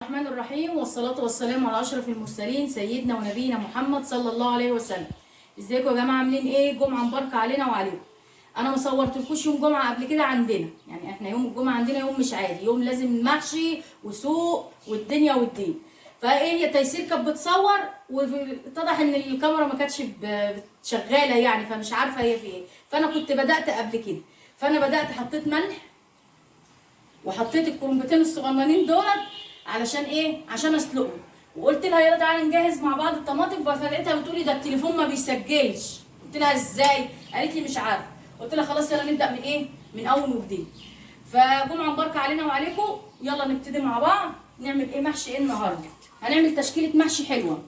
الرحمن الرحيم، والصلاة والسلام على أشرف المرسلين سيدنا ونبينا محمد صلى الله عليه وسلم. ازيكم يا جماعة؟ عاملين ايه؟ جمعة مباركة علينا وعليكم. انا ما صورتلكوش يوم جمعة قبل كده عندنا، يعني احنا يوم الجمعة عندنا يوم مش عادي، يوم لازم محشي وسوق والدنيا والدين. فايه هي تيسير كانت بتصور واتضح ان الكاميرا ما كانتش شغالة يعني، فمش عارفة هي في ايه. فانا كنت بدأت قبل كده، فانا بدأت حطيت ملح وحطيت الكرنبتين الصغننين دولت علشان ايه؟ عشان اسلقهم. وقلت لها يلا تعالى نجهز مع بعض الطماطم، فلقيتها بتقولي ده التليفون ما بيسجلش. قلت لها ازاي؟ قالت لي مش عارفه. قلت لها خلاص يلا نبدا من ايه؟ من اول وجديد. فجمعه مباركه علينا وعليكم، يلا نبتدي مع بعض نعمل ايه محشي ايه النهارده. هنعمل تشكيله محشي حلوه.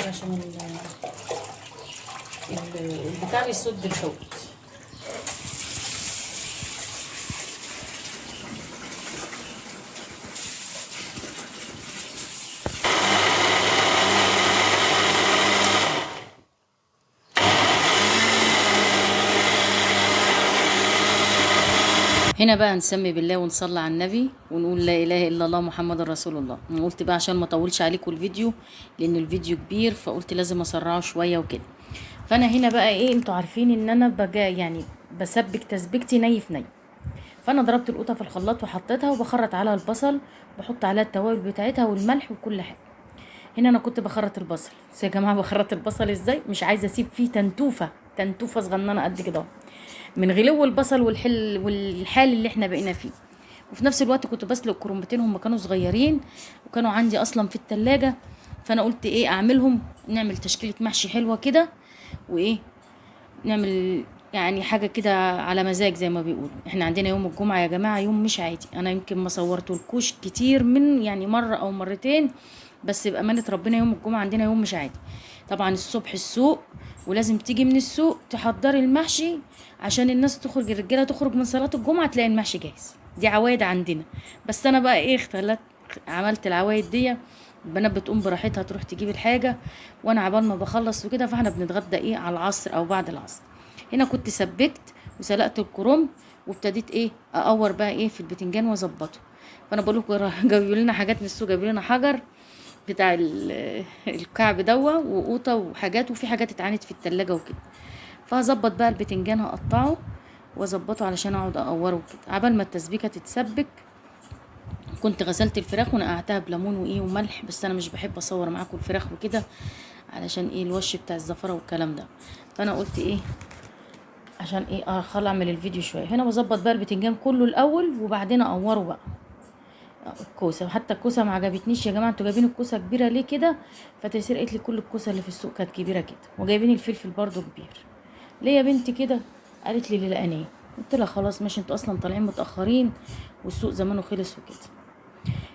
عشان البتاع يسد الحوض. هنا بقى نسمي بالله ونصلي على النبي ونقول لا اله الا الله محمد رسول الله. انا قلت بقى عشان ما اطولش عليكم الفيديو لان الفيديو كبير، فقلت لازم اسرعه شويه وكده. فانا هنا بقى ايه، انتوا عارفين ان انا بقى يعني بسبك تسبيكتي ني في ني. فانا ضربت القوطه في الخلاط وحطيتها وبخرط عليها البصل، بحط عليها التوابل بتاعتها والملح وكل حاجه. هنا انا كنت بخرط البصل، بس يا جماعه بخرط البصل ازاي؟ مش عايزه اسيب فيه تنتوفه صغننه قد كده من غلو البصل والحال اللي احنا بقينا فيه. وفي نفس الوقت كنت بسلق كرنبتين، هم كانوا صغيرين وكانوا عندي اصلا في التلاجة. فانا قلت ايه اعملهم، نعمل تشكيله محشي حلوه كده، وايه نعمل يعني حاجه كده على مزاج زي ما بيقولوا. احنا عندنا يوم الجمعه يا جماعه يوم مش عادي. انا يمكن ما صورتلكوش كتير، من يعني مره او مرتين، بس بامانه ربنا يوم الجمعه عندنا يوم مش عادي. طبعا الصبح السوق، ولازم تيجي من السوق تحضري المحشي عشان الناس تخرج، الرجاله تخرج من صلاه الجمعه تلاقي المحشي جاهز. دي عوايد عندنا. بس انا بقى ايه اختلت، عملت العوايد دي. البنات بتقوم براحتها تروح تجيب الحاجه، وانا عبال ما بخلص وكده فاحنا بنتغدى ايه على العصر او بعد العصر. هنا كنت سبكت وسلقت الكرنب وابتديت ايه اقور بقى ايه في البتنجان واظبطه. فانا بقول لكم جايبوا لنا حاجات من السوق، جايبوا لنا حجر بتاع الكعب دوا وقوطه وحاجات، وفي حاجات اتعانت في التلاجة وكده. فهظبط بقى البتنجان هقطعه واظبطه علشان اقعد اقوره كده عبال ما التسبيكه تتسبك. كنت غسلت الفراخ ونقعتها بليمون وايه وملح، بس انا مش بحب اصور معاكم الفراخ وكده علشان ايه الوش بتاع الزفره والكلام ده. فانا قلت ايه عشان ايه اعمل الفيديو شويه. هنا بظبط بقى البتنجان كله الاول وبعدين اقوره بقى. الكوسه، حتى الكوسه ما عجبتنيش يا جماعه، انتوا جايبين الكوسه كبيره ليه كده؟ فتيسير قالت لي كل الكوسه اللي في السوق كانت كبيره كده، وجايبين الفلفل برضو كبير. ليه يا بنتي كده؟ قالت لي للانيه. قلت لها خلاص ماشي، انتوا اصلا طالعين متاخرين والسوق زمانه خلص وكده.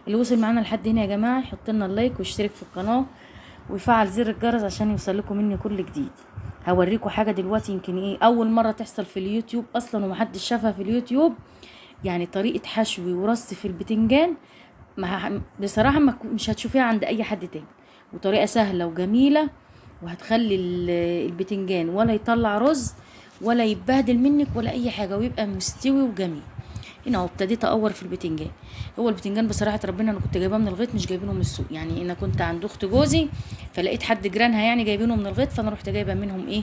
اللي وصل معانا لحد هنا يا جماعه يحط لنا اللايك ويشترك في القناه ويفعل زر الجرس عشان يوصل لكم مني كل جديد. هوريكم حاجه دلوقتي يمكن ايه اول مره تحصل في اليوتيوب اصلا ومحدش شافها في اليوتيوب، يعني طريقه حشو ورص في البتنجان بصراحه مش هتشوفيها عند اي حد تاني، وطريقه سهله وجميله، وهتخلي البتنجان ولا يطلع رز ولا يتبهدل منك ولا اي حاجه، ويبقى مستوي وجميل. هنا اهو ابتديت اقور في البتنجان. هو البتنجان بصراحه ربنا انا كنت جايباه من الغيط مش جايبينه من السوق، يعني انا كنت عند اخت جوزي فلقيت حد جيرانها يعني جايبينه من الغيط، فانا رحت جايبه منهم ايه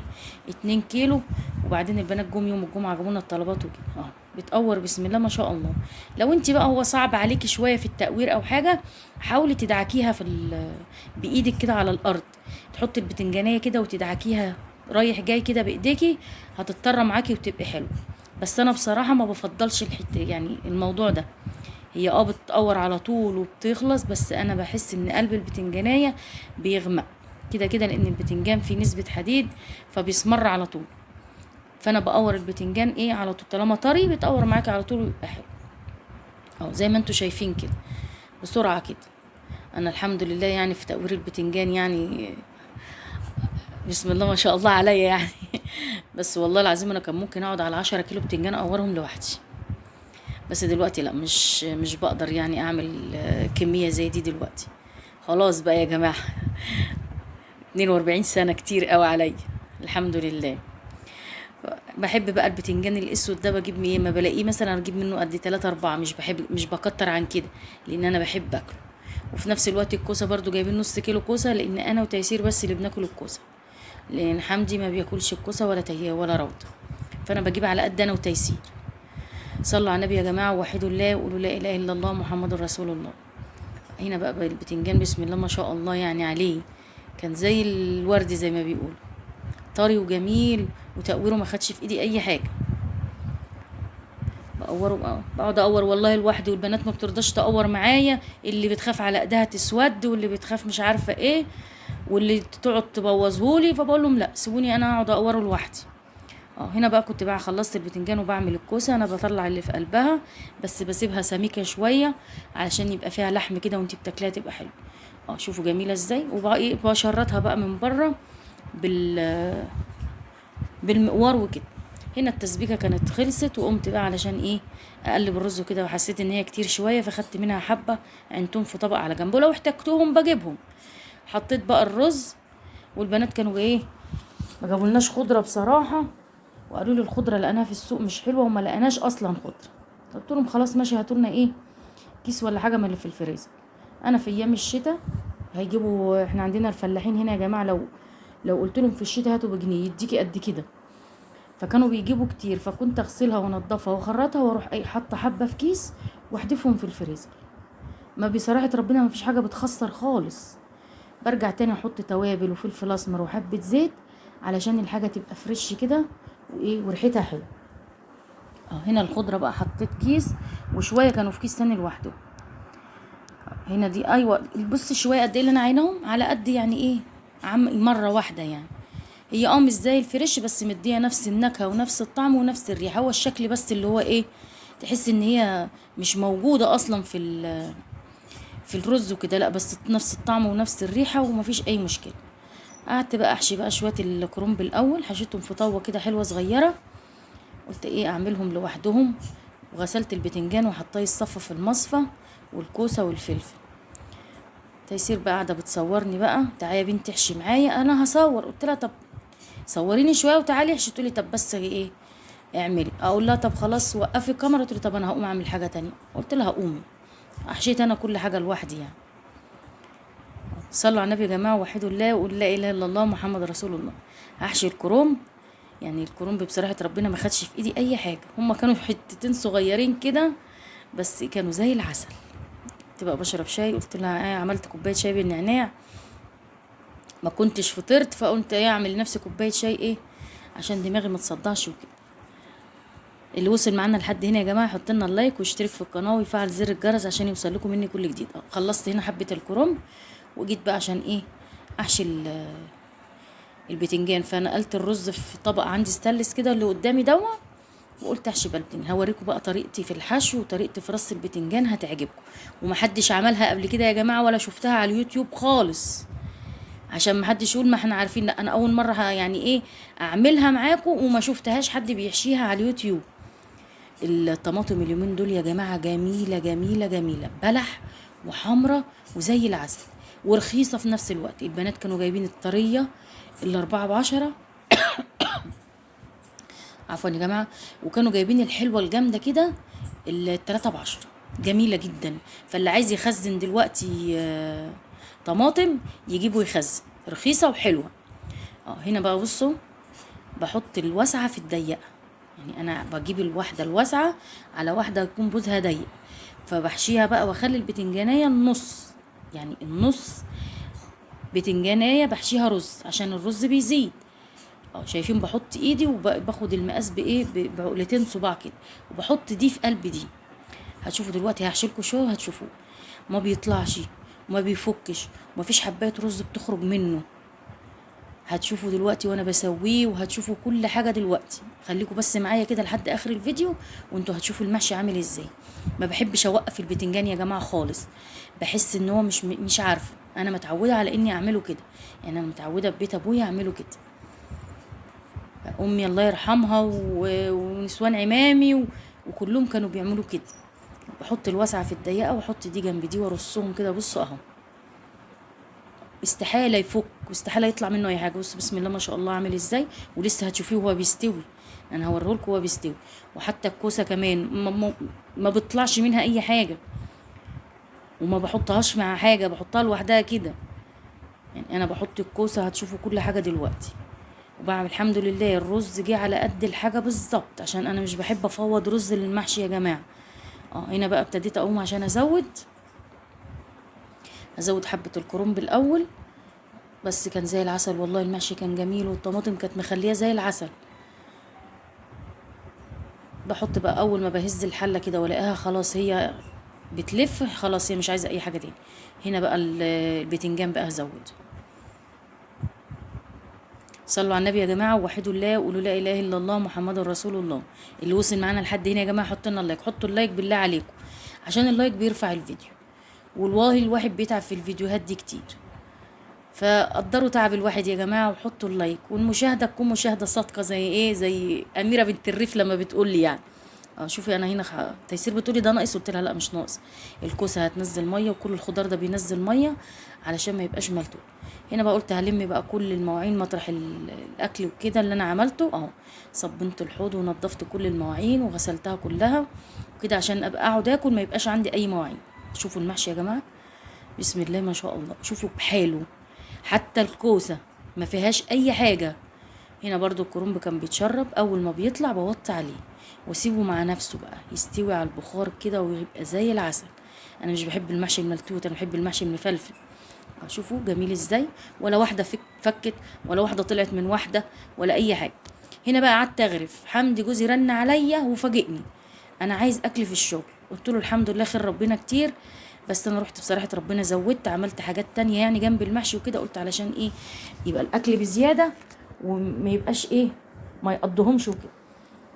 2 كيلو. وبعدين البنات جم يوم الجمعه جابوا لنا الطلبات وكده بتقور بسم الله ما شاء الله. لو انت بقى هو صعب عليكي شويه في التقوير او حاجه، حاولي تدعكيها بايدك كده على الارض، تحطي البتنجانيه كده وتدعكيها رايح جاي كده بايديكي، هتضطر معاكي وتبقى حلو. بس انا بصراحه ما بفضلش يعني الموضوع ده. هي بتقور على طول وبتخلص، بس انا بحس ان قلب البتنجانيه بيغمق كده كده لان البتنجان فيه نسبه حديد فبيسمر على طول. فانا بقور البتنجان ايه على طول، طالما طري بتقور معاكي على طول ويبقى حلو زي ما انتوا شايفين كده بسرعه كده. انا الحمد لله يعني في تقوير البتنجان يعني بسم الله ما شاء الله عليا يعني بس والله العظيم انا كان ممكن اقعد على 10 كيلو بتنجان اقورهم لوحدي، بس دلوقتي لا، مش بقدر يعني اعمل كمية زي دي دلوقتي. خلاص بقى يا جماعة. 42 سنة كتير قوي عليا. الحمد لله. بحب بقى البتنجان الاسود ده، بجيب ما بلاقيه مثلا اجيب منه قد 3 4، مش بكتر عن كده، لان انا بحب اكله. وفي نفس الوقت الكوسه برضو جايبين نص كيلو كوسه، لان انا وتيسير بس اللي بناكل الكوسه، لان حمدي ما بياكلش الكوسه ولا تهيه ولا روضه، فانا بجيب على قد انا وتيسير. صلوا على النبي يا جماعه، ووحدوا الله وقولوا لا اله الا الله محمد رسول الله. هنا بقى البتنجان بسم الله ما شاء الله يعني عليه، كان زي الورد زي ما بيقولوا، طري وجميل، وتقويره ما خدش في ايدي اي حاجه. بقوره بقى، بقعد اقور والله لوحدي، والبنات ما بترضاش تقور معايا، اللي بتخاف على ايدها تسود، واللي بتخاف مش عارفه ايه، واللي تقعد تبوظهولي، فبقول لهم لا سيبوني انا اقعد اقوره لوحدي. هنا بقى كنت بقى خلصت البتنجان وبعمل الكوسه، انا بطلع اللي في قلبها، بس بسيبها سميكه شويه علشان يبقى فيها لحم كده وانتي بتاكليها تبقى حلوه. شوفوا جميله ازاي. وبقى ايه، بشرطها بقى من بره بالمقوار وكده. هنا التسبيكه كانت خلصت، وقمت بقى علشان ايه اقلب الرز كده، وحسيت ان هي كتير شويه، فخدت منها حبه عينتهم في طبق على جنب، ولو احتجتهم بجيبهم. حطيت بقى الرز، والبنات كانوا ايه ما جابولناش خضره بصراحه، وقالوا لي الخضره لقيناها في السوق مش حلوه، وما لقيناش اصلا خضره. قلت لهم خلاص ماشي، هاتوا لنا ايه كيس ولا حاجه من اللي في الفريزر. انا في ايام الشتاء هيجيبوا، احنا عندنا الفلاحين هنا يا جماعه، لو قلت لهم في الشتاء هاتوا بجنيه يديكي قد كده، فكانوا بيجيبوا كتير، فكنت اغسلها وانضفها واخرطها، واروح اي حاطه حبه في كيس واحدفهم في الفريزر. ما بصراحه ربنا ما فيش حاجه بتخسر خالص. برجع تاني احط توابل وفلفل اسمر وحبه زيت علشان الحاجه تبقى فريش كده وايه وريحتها حلوه. هنا الخضره بقى حطيت كيس، وشويه كانوا في كيس تاني لوحده. هنا دي ايوه، بص شويه قد ايه اللي انا عينهم على قد يعني ايه مره واحده يعني. هي مش زي الفريش، بس مديها نفس النكهه ونفس الطعم ونفس الريحه، هو الشكل بس اللي هو ايه تحس ان هي مش موجوده اصلا في الرز وكده، لا بس نفس الطعم ونفس الريحه ومفيش اي مشكله. قعدت بقى احشي بقى شويه الكرنب الاول، حشيتهم في طاوه كده حلوه صغيره، قلت ايه اعملهم لوحدهم. وغسلت البتنجان وحطيه يتصفى في المصفى، والكوسه والفلفل. تيسير بقى قاعده بتصورني بقى، تعالي يا بنتي احشي معايا. انا هصور، قلت لها طب صوريني شويه وتعالي احشي. تقولي طب بس ايه اعملي. اقول لها طب خلاص وقفي الكاميرا. تقولي طب انا هقوم اعمل حاجه تانية. قلت لها قومي. احشيت انا كل حاجه لوحدي يعني. صلوا على النبي يا جماعه، وحدوا الله وقولوا لا اله الا الله محمد رسول الله. هحشي الكرنب، يعني الكرنب بصراحه ربنا ما خدش في ايدي اي حاجه، هما كانوا حتتين صغيرين كده بس كانوا زي العسل. تبقى بشرب شاي، قلت لها عملت كوبايه شاي بالنعناع، ما كنتش فطرت، فقلت اعمل لنفسي كوبايه شاي ايه عشان دماغي ما تصدعش وكده. اللي وصل معانا لحد هنا يا جماعه يحط لنا اللايك ويشترك في القناه ويفعل زر الجرس عشان يوصل لكم مني كل جديد. خلصت هنا حبه الكرنب، وجيت بقى عشان ايه احشي البتنجان. فنقلت الرز في طبق عندي ستانلس كده اللي قدامي دوا، وقلت احشي بلتين. هوريكم بقى طريقتي في الحشو وطريقتي في رص البتنجان هتعجبكم، ومحدش عملها قبل كده يا جماعه ولا شفتها على اليوتيوب خالص، عشان محدش يقول ما احنا عارفين. لا انا اول مره يعني ايه اعملها معاكم، وما شفتهاش حد بيحشيها على اليوتيوب. الطماطم اليومين دول يا جماعه جميله جميله جميله، بلح وحمرة وزي العسل ورخيصه في نفس الوقت. البنات كانوا جايبين الطريه ال4 ب10، عفوا يا جماعه، وكانوا جايبين الحلوه الجامده كده ال3 ب10، جميله جدا. فاللي عايز يخزن دلوقتي طماطم يجيبه يخزن، رخيصه وحلوه. هنا بقى بصوا بحط الوسعه في الضيقه، يعني انا بجيب الواحده الواسعه على واحده يكون بوزها ضيق، فبحشيها بقى واخلي البتنجانيه النص، يعني النص بتنجانيه بحشيها رز عشان الرز بيزيد. شايفين بحط ايدي وباخد المقاس بايه بعقلتين صباع كده، وبحط دي في قلب دي. هتشوفوا دلوقتي هحشيلكوا شو هتشوفوه ما بيطلعش وما بيفكش ومفيش حبايه رز بتخرج منه. هتشوفوا دلوقتي وانا بسويه، وهتشوفوا كل حاجه دلوقتي. خليكم بس معايا كده لحد اخر الفيديو وانتوا هتشوفوا المحشي عامل ازاي. ما بحبش اوقف البتنجان يا جماعه خالص، بحس ان هو مش عارفه، انا متعوده على اني اعمله كده، يعني انا متعوده في بيت ابويا اعمله كده. امي الله يرحمها ونسوان عمامي وكلهم كانوا بيعملوا كده. بحط الواسعه في الضيقه واحط دي جنب دي وارصهم كده. بصوا اهو، استحاله يفك واستحاله يطلع منه اي حاجه. بصوا بسم الله ما شاء الله عامل ازاي، ولسه هتشوفيه وهو بيستوي. انا هوريهولكوا وهو بيستوي. وحتى الكوسه كمان ما بيطلعش منها اي حاجه، وما بحطهاش مع حاجه، بحطها لوحدها كده. يعني انا بحط الكوسه، هتشوفوا كل حاجه دلوقتي. وبعمل الحمد لله الرز جه على قد الحاجه بالظبط، عشان انا مش بحب افوض رز للمحشي يا جماعه. هنا بقى ابتديت اقوم عشان ازود حبه الكرنب الاول. بس كان زي العسل والله، المحشي كان جميل والطماطم كانت مخليه زي العسل. بحط بقى اول ما بهز الحله كده والاقيها خلاص هي بتلف، خلاص هي مش عايزه اي حاجه تاني. هنا بقى البتنجان بقى هزود. صلوا على النبي يا جماعه، ووحدوا الله، وقولوا لا اله الا الله محمد رسول الله. اللي وصل معانا لحد هنا يا جماعه حطوا لنا اللايك، حطوا اللايك بالله عليكم، عشان اللايك بيرفع الفيديو. والله الواحد بيتعب في الفيديوهات دي كتير، فقدروا تعب الواحد يا جماعه وحطوا اللايك. والمشاهده تكون مشاهده صادقه، زي ايه، زي اميره بنت الريف لما بتقول لي يعني. شوفي انا هنا تيسير بتقولي ده ناقص، قلت لها لا مش ناقص. الكوسه هتنزل ميه، وكل الخضار ده بينزل ميه علشان ما يبقاش ملتوت. هنا بقى قلت هلم بقى كل المواعين مطرح الاكل وكده اللي انا عملته اهو. صبنت الحوض ونضفت كل المواعين وغسلتها كلها وكده، عشان ابقى اقعد اكل ما يبقاش عندي اي مواعين. شوفوا المحشي يا جماعه، بسم الله ما شاء الله، شوفوا بحاله. حتى الكوسه ما فيهاش اي حاجه. هنا برضو الكرنب كان بيتشرب، اول ما بيطلع بوطي عليه واسيبه مع نفسه بقى يستوي على البخار كده ويبقى زي العسل. انا مش بحب المحشي الملتوت، انا بحب المحشي المفلفل. شوفوا جميل ازاي، ولا واحده فكت، ولا واحده طلعت من واحده، ولا اي حاجه. هنا بقى قعدت اغرف. حمدي جوزي رن عليا وفاجئني، انا عايز اكل في الشغل. قلت له الحمد لله خير ربنا كتير، بس انا رحت بصراحه ربنا زودت، عملت حاجات تانية يعني جنب المحشي وكده. قلت علشان ايه، يبقى الاكل بزياده وما يبقاش ايه، ما يقضهمش وكده.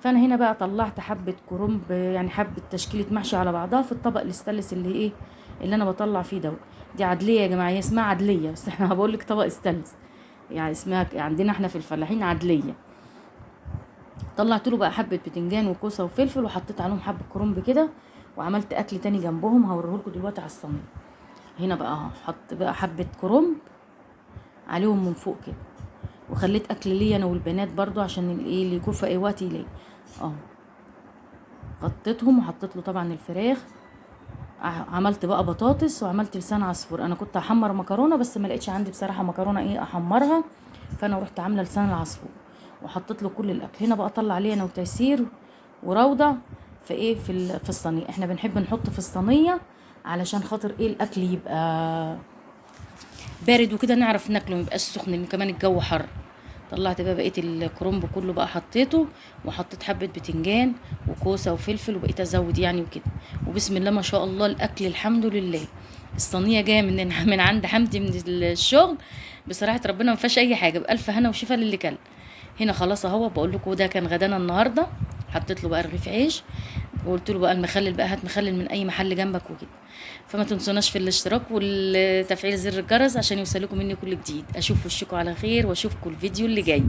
فانا هنا بقى طلعت حبه كرنب، يعني حبه تشكيله محشي على بعضها في الطبق الاستانلس اللي ايه، اللي انا بطلع فيه دوت. دي عدليه يا جماعه، هي اسمها عدليه بس احنا بقول لك طبق استانلس، يعني اسمها عندنا احنا في الفلاحين عدليه. طلعت له بقى حبه بتنجان وكوسه وفلفل، وحطيت عليهم حبه كرنب كده، وعملت اكل تاني جنبهم هوريهولكم دلوقتي على الصينيه. هنا بقى اهو حط بقى حبه كرنب عليهم من فوق كده، وخليت اكل ليا انا والبنات برضو، عشان الايه اللي يكون في اي وقت يلاقي. غطيتهم وحطيت له طبعا الفراخ. عملت بقى بطاطس وعملت لسان عصفور. انا كنت احمر مكرونه بس ما لقيتش عندي بصراحه مكرونه ايه احمرها، فانا رحت عامله لسان العصفور وحطيت له كل الاكل. هنا بقى اطلع عليه انا وتيسير وروضه في ايه، في الصينيه. احنا بنحب نحط في الصينيه علشان خاطر ايه الاكل يبقى بارد وكده نعرف ناكله، ما يبقاش سخن لان كمان الجو حر. طلعت بقى بقيه الكرنب كله بقى حطيته، وحطيت حبه بتنجان وكوسه وفلفل، وبقيت ازود يعني وكده. وبسم الله ما شاء الله الاكل الحمد لله. الصينيه جايه من عند حمدي من الشغل، بصراحه ربنا ما فيهاش اي حاجه، بالف هنا وشفا للي كل. هنا خلاص اهو بقول لكم ده كان غدانا النهارده. حطيت له بقى رغيف عيش، وقلت له بقى المخلل بقى هات مخلل من اي محل جنبك وكده. فما تنسوناش في الاشتراك والتفعيل زر الجرس عشان يوصلكم مني كل جديد. اشوف وشكم على خير، واشوفكم الفيديو اللي جاي.